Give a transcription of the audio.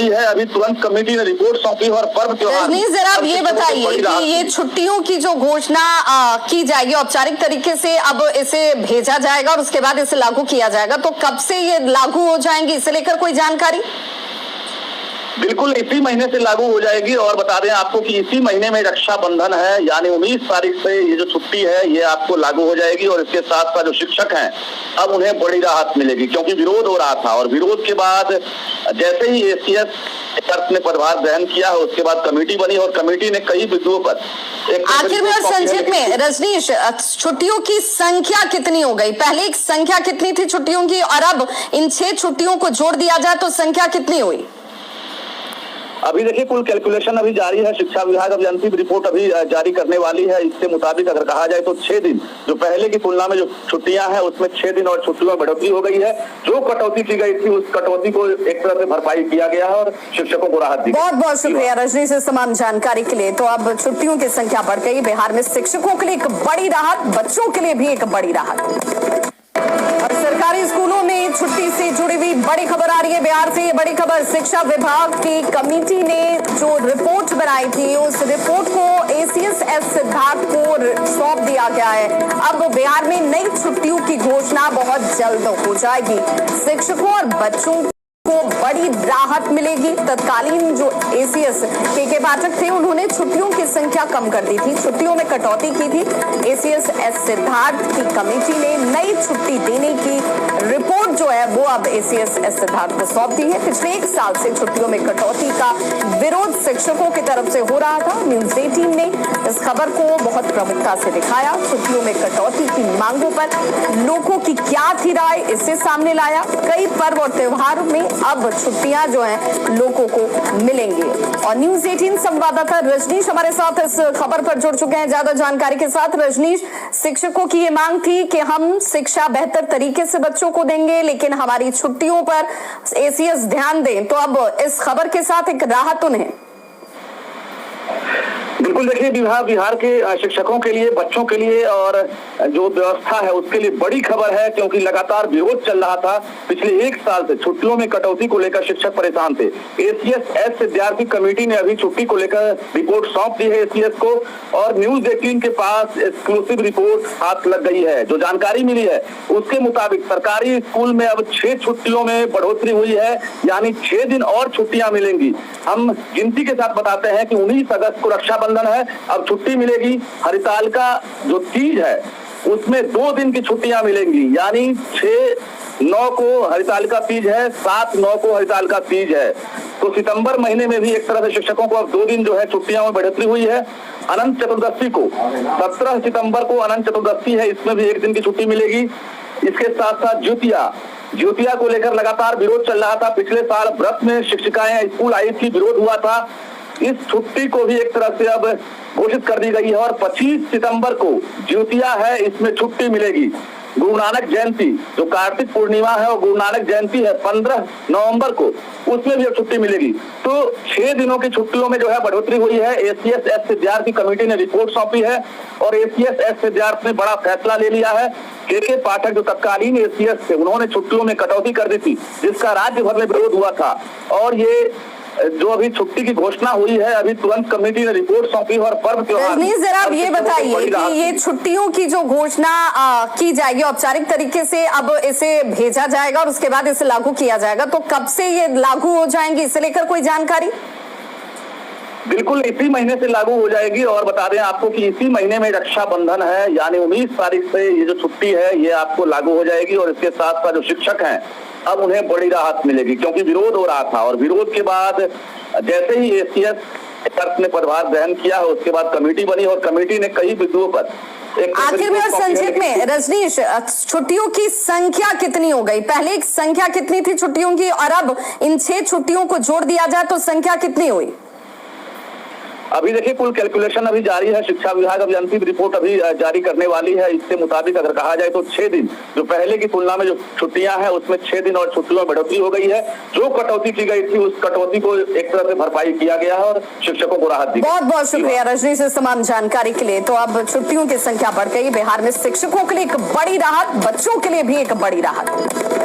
हुई है, अभी तुरंत कमेटी ने रिपोर्ट सौंपी और पर्व त्योहार। रजनीश, जरा आप ये बताइए कि ये छुट्टियों की जो घोषणा की जाएगी औपचारिक तरीके से, अब इसे भेजा जाएगा और उसके बाद इसे लागू किया जाएगा, तो कब से ये लागू हो जाएंगी, इसे लेकर कोई जानकारी? बिल्कुल इसी महीने से लागू हो जाएगी। और बता दें आपको कि इसी महीने में रक्षाबंधन है, यानी 19 तारीख से ये जो छुट्टी है ये आपको लागू हो जाएगी। और इसके साथ साथ जो शिक्षक हैं अब उन्हें बड़ी राहत मिलेगी, क्योंकि विरोध हो रहा था और विरोध के बाद जैसे ही एसीएस ने पदभार ग्रहण किया है उसके बाद कमेटी बनी और कमेटी ने कई बिंदुओं पर आखिर में और संक्षिप्त में रजनीश, छुट्टियों की संख्या कितनी हो गई? पहले एक संख्या कितनी थी छुट्टियों की और अब इन 6 छुट्टियों को जोड़ दिया जाए तो संख्या कितनी हुई? अभी देखिए कुल कैलकुलेशन अभी जारी है। शिक्षा विभाग अभी अंतिम रिपोर्ट अभी जारी करने वाली है। इसके मुताबिक अगर कहा जाए तो 6 दिन जो पहले की तुलना में जो छुट्टियां हैं उसमें 6 दिन और छुट्टियों में बढ़ोतरी हो गई है। जो कटौती की गई थी उस कटौती को एक तरह से भरपाई किया गया है और शिक्षकों को राहत दी। बहुत बहुत शुक्रिया रजनीश इस तमाम जानकारी के लिए। तो अब छुट्टियों की संख्या बढ़ गई, बिहार में शिक्षकों के लिए एक बड़ी राहत, बच्चों के लिए भी एक बड़ी राहत। और सरकारी स्कूलों में छुट्टी से जुड़ी हुई बड़ी खबर आ रही है बिहार से। ये बड़ी खबर, शिक्षा विभाग की कमेटी ने जो रिपोर्ट बनाई थी उस रिपोर्ट को एसीएस सिद्धार्थ को सौंप दिया गया है। अब बिहार में नई छुट्टियों की घोषणा बहुत जल्द हो जाएगी। शिक्षकों और बच्चों को बड़ी राहत मिलेगी। तत्कालीन जो एसीएस के पाठक थे उन्होंने छुट्टियों की संख्या कम कर दी थी, छुट्टियों में कटौती की थी। एसीएस सिद्धार्थ की कमेटी ने नई छुट्टी देने की रिपोर्ट जो है वो अब एसीएस सिद्धार्थ को सौंप दी है। पिछले 1 साल से छुट्टियों में कटौती का विरोध शिक्षकों की तरफ से हो रहा था। न्यूज 18 ने इस खबर को बहुत प्रमुखता से दिखाया। छुट्टियों में कटौती की मांगों पर लोगों की क्या थी राय, इससे सामने लाया। कई पर्व और त्योहार में अब छुट्टियां जो हैं लोगों को मिलेंगी। और न्यूज 18 संवाददाता रजनीश हमारे साथ इस खबर पर जुड़ चुके हैं ज्यादा जानकारी के साथ। रजनीश, शिक्षकों की ये मांग थी कि हम शिक्षा बेहतर तरीके से बच्चों को देंगे, लेकिन हमारी छुट्टियों पर एसीएस ध्यान दें, तो अब इस खबर के साथ एक राहत उन्हें। बिल्कुल देखिए बिहार के शिक्षकों के लिए, बच्चों के लिए और जो व्यवस्था है उसके लिए बड़ी खबर है, क्योंकि लगातार विरोध चल रहा था। पिछले 1 साल से छुट्टियों में कटौती को लेकर शिक्षक परेशान थे। एसीएस विद्यार्थी कमेटी ने अभी छुट्टी को लेकर रिपोर्ट सौंप दी है एसीएस को और न्यूज 18 के पास एक्सक्लूसिव रिपोर्ट हाथ लग गई है। जो जानकारी मिली है उसके मुताबिक सरकारी स्कूल में अब 6 छुट्टियों में बढ़ोतरी हुई है, यानी 6 दिन और छुट्टियां मिलेंगी। हम गिनती के साथ बताते हैं कि 19 अगस्त को रक्षाबंधन है, अब छुट्टी मिलेगी। हरितालिका जो तीज है उसमें 2 दिन की छुट्टियां मिलेंगी, यानी 6-9 को हरितालिका तीज है, 7-9 को हरितालिका तीज है। तो सितंबर महीने में भी एक तरह से शिक्षकों को अब 2 दिन जो है छुट्टियां में बढ़ोतरी हुई है। अनंत चतुर्दशी को 17 सितंबर को अनंत चतुर्दशी है, इसमें भी 1 दिन की छुट्टी मिलेगी। इसके साथ साथ ज्योतिया को लेकर लगातार विरोध चल रहा था। पिछले साल व्रत में शिक्षिकाएं स्कूल आई थी, विरोध हुआ था। इस छुट्टी को भी एक तरह से अब घोषित कर दी गई है और 25 सितंबर को ज्योतिया है, इसमें छुट्टी मिलेगी। गुरु नानक जयंती जो कार्तिक पूर्णिमा है और गुरु नानक जयंती है 15 नवंबर को, उसमें भी अब छुट्टी मिलेगी। तो 6 दिनों की छुट्टियों में जो है बढ़ोतरी हुई है। एसीएस विद्यार्थी कमेटी ने रिपोर्ट सौंपी है और एसीएस विद्यार्थी ने बड़ा फैसला ले लिया है। के पाठक जो तत्कालीन एसीएस थे उन्होंने छुट्टियों में कटौती कर दी थी, जिसका राज्य भर में विरोध हुआ था। और ये जो अभी छुट्टी की घोषणा हुई है, अभी तुरंत कमेटी ने रिपोर्ट सौंपी और पर्व त्योहार। रजनीश, जरा आप ये बताइए कि ये छुट्टियों की जो घोषणा की जाएगी औपचारिक तरीके से, अब इसे भेजा जाएगा और उसके बाद इसे लागू किया जाएगा, तो कब से ये लागू हो जाएंगी, इसे लेकर कोई जानकारी? बिल्कुल इसी महीने से लागू हो जाएगी। और बता दें आपको कि इसी महीने में रक्षाबंधन है, यानी 19 तारीख से ये जो छुट्टी है ये आपको लागू हो जाएगी। और इसके साथ साथ जो शिक्षक हैं अब उन्हें बड़ी राहत मिलेगी, क्योंकि विरोध हो रहा था और विरोध के बाद जैसे ही एसीएस ने पदभार ग्रहण किया है उसके बाद कमेटी बनी और कमेटी ने कई बिंदुओं पर आखिर में और संक्षिप्त में रजनीश, छुट्टियों की संख्या कितनी हो गई? पहले एक संख्या कितनी थी छुट्टियों की और अब इन 6 छुट्टियों को जोड़ दिया जाए तो संख्या कितनी हुई? अभी देखिए कुल कैलकुलेशन अभी जारी है। शिक्षा विभाग अभी अंतिम रिपोर्ट अभी जारी करने वाली है। इसके मुताबिक अगर कहा जाए तो 6 दिन जो पहले की तुलना में जो छुट्टियां हैं उसमें 6 दिन और छुट्टियों में बढ़ोतरी हो गई है। जो कटौती की गई थी उस कटौती को एक तरह से भरपाई किया गया है और शिक्षकों को राहत दी। बहुत बहुत शुक्रिया रजनीश इस तमाम जानकारी के लिए। तो अब छुट्टियों की संख्या बढ़ गई, बिहार में शिक्षकों के लिए एक बड़ी राहत, बच्चों के लिए भी एक बड़ी राहत।